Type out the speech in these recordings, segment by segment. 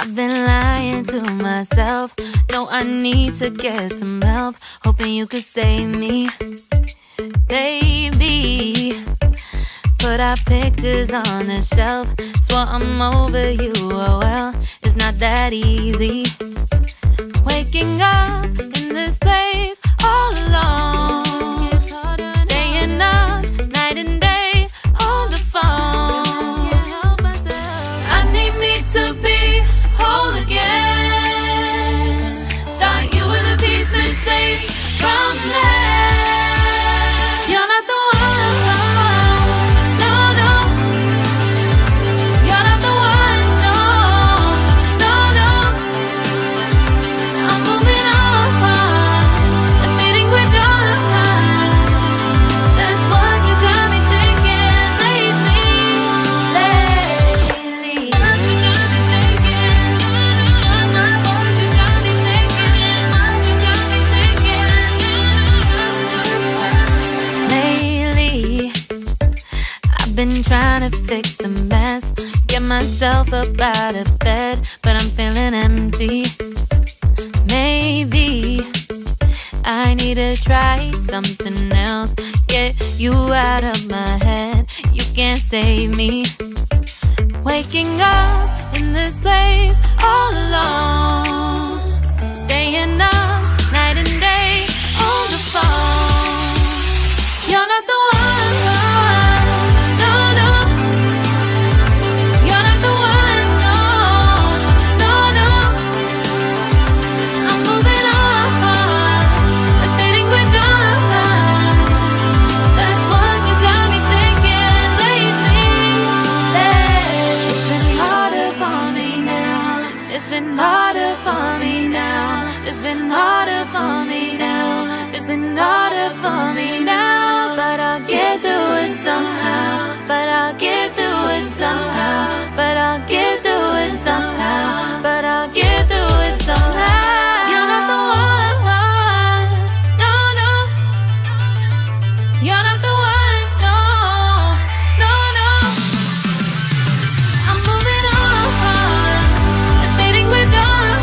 I've been lying to myself. No, I need to get some help. Hoping you could save me, baby. Put our pictures on the shelf. Swore I'm over you, oh well, it's not that easy. Waking up in this place all alone, staying up night and day on the phone. I need me to be whole again. Thought you were the piece missing from last. You're not the one, no, no. You're not the one, no, no, no. I'm moving on, admitting we're done. That's what you got me thinking lately. What you got me thinking? What you got me thinking? What you got me thinking? Lately, I've been trying to fix the mess, get myself up out of bed, but I'm feeling empty. Maybe I need to try something else, get you out of my head. You can't save me. Waking up in this place all alone, staying up night and day on the phone. You're not the one, no, no. You're not the one, no, no, no. I'm moving on, admitting we're done. That's what you got me thinking lately. It's been harder for me now. It's been harder for me now. It's been harder for me now. It's been harder for me now. But I'll get through it somehow. But I'll get through it somehow. But I'll get through it somehow. But I'll get through it somehow. You're not the one, no, no. You're not the one, no, no, no. I'm moving on, admitting we're done.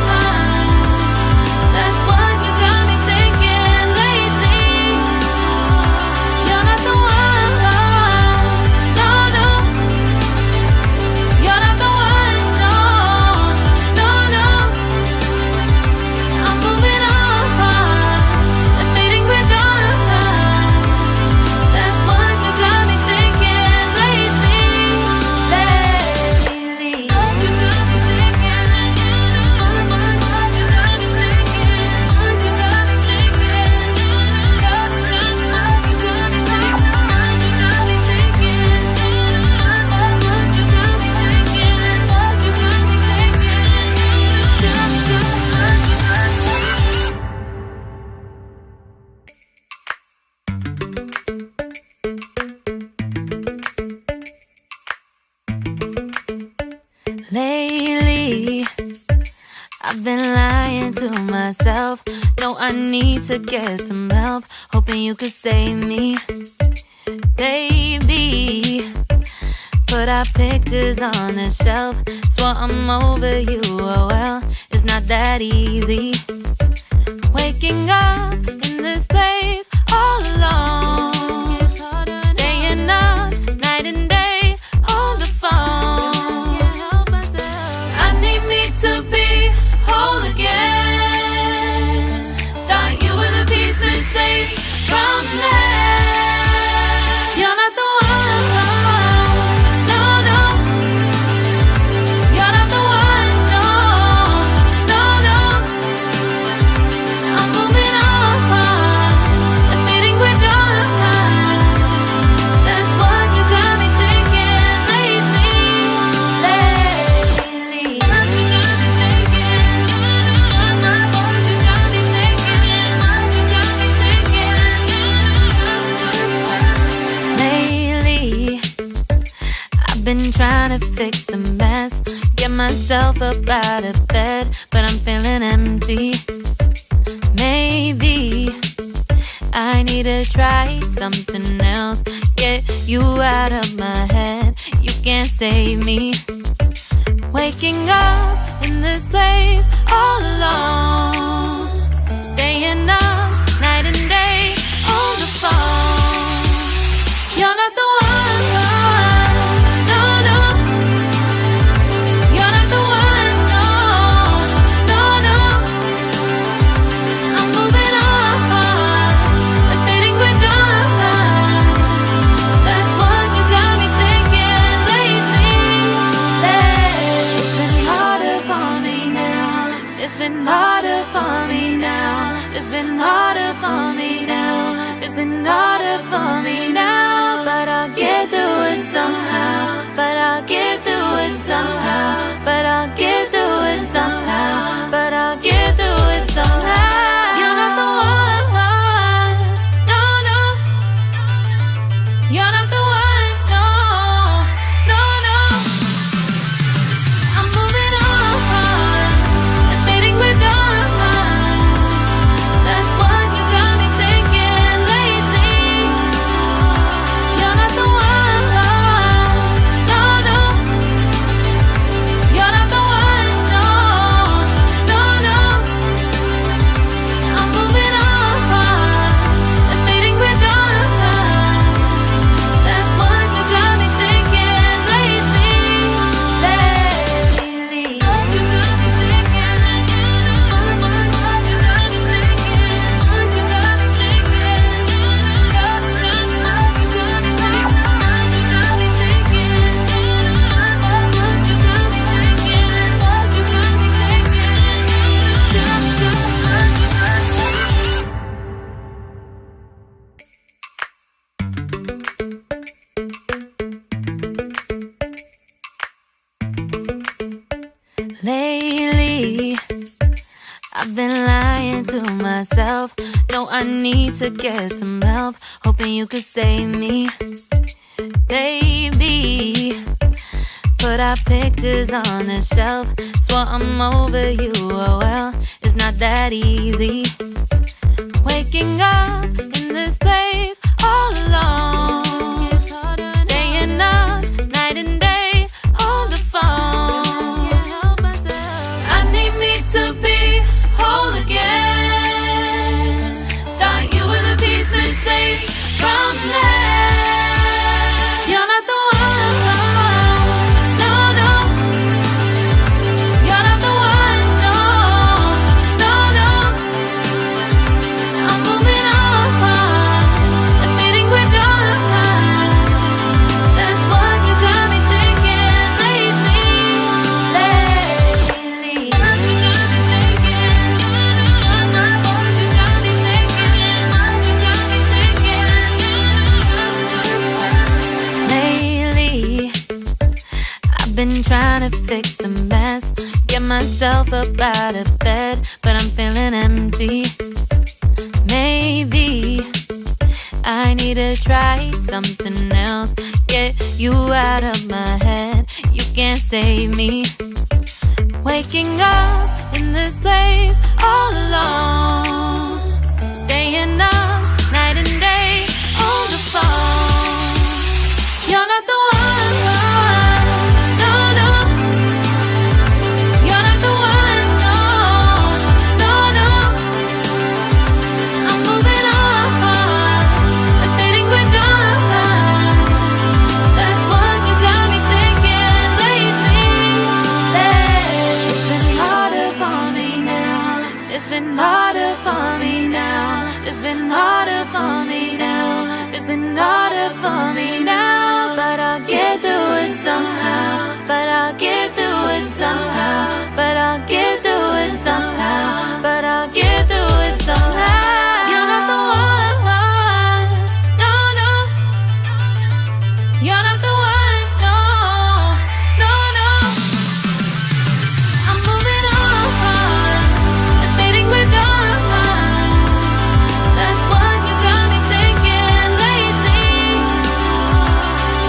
That's what you got me thinking lately. You're not the one, no, no. You're not the one, no, no, no. I'm moving on, admitting we're done. That's what you got me thinking lately. What you got me thinking? What you got me thinking? What you got me thinking? What you got me thinking? What you got me thinking? What you got me thinking? What you got me thinking? Lately, I've been lying to myself. No, I need to get some help. Hoping you could save me, baby. Put our pictures on the shelf. Swore I'm over you, oh well, it's not that easy. Waking up in this place all alone, staying up night and day on the phone. I need me to be whole again. Thought you were the piece missing from last. You're not the one, no, no. You're not the one, no, no, no. I'm moving on, admitting we're done. That's what you got me thinking lately. What you got me thinking? What you got me thinking? What you got me thinking? Lately, I've been trying to fix the mess, get myself up out of bed, but I'm feeling empty. Maybe I need to try something else, get you out of my head. You can't save me. Waking up in this place all alone. Staying up night and day on the phone. You're not the one, no, no. You're not the one, no, no, no. I'm moving on, admitting we're done. That's what you got me thinking lately. It's been harder for me now. It's been harder for me now. It's been harder for me now. It's been harder for me now. But I'll get through it somehow. But I'll get through it somehow. But I'll get through it somehow. But I'll get through it somehow. You're not the one, no, no. You're not the one, no, no, no. I'm moving on, admitting we're done. That's what you got me thinking lately. You're not the one, no, no. You're not the one, no, no, no. I'm moving on, admitting we're done. That's what you got me thinking lately. What you got me thinking? What you got me thinking? What you got me thinking? What you got me thinking? What you got me thinking? What you got me thinking? What you got me thinking? Lately, I've been lying to myself. No, I need to get some help. Hoping you could save me, baby. Put our pictures on the shelf. Swore I'm over you, oh well, it's not that easy. Waking up in this place all alone. Staying up night and day on the phone. I need me to be whole again. Thought you were the piece missing from last. You're not the one, no, no. You're not the one, no, no, no. I'm moving on, admitting we're done. That's what you got me thinking lately. What you got me thinking? What you got me thinking? What you got me thinking? Lately, I've been trying to fix the mess, get myself up out of bed, but I'm feeling empty. Maybe I need to try something else. Get you out of my head, you can't save me. Waking up in this place all alone. Staying up night and day on the phone. You're not the one, no, no. You're not the one, no, no, no. I'm moving on, admitting we're done. That's what you got me thinking lately. It's been harder for me now. It's been harder for me now. It's been harder for me now. It's been harder for me now. But I'll get through it somehow. But I'll get through it somehow. But I'll get through it somehow. But I'll get through it somehow. You're not the one, no, no. You're not the one, no, no, no. I'm moving on, admitting we're done. That's what you got me thinking lately.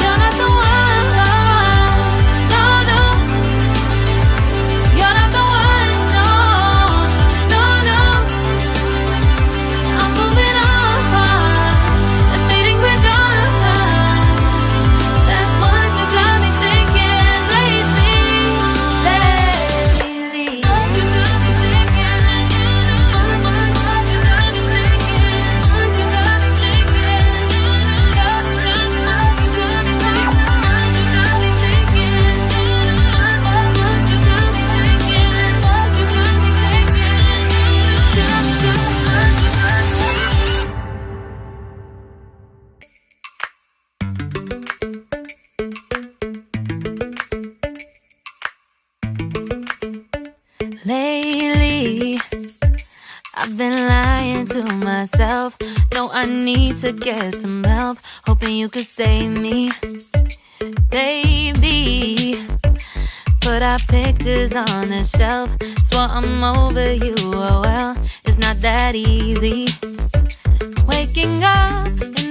You're not the one, no, no. Lately, I've been lying to myself. No, I need to get some help. Hoping you could save me, baby. Put our pictures on the shelf. Swore I'm over you, oh well, it's not that easy. Waking up in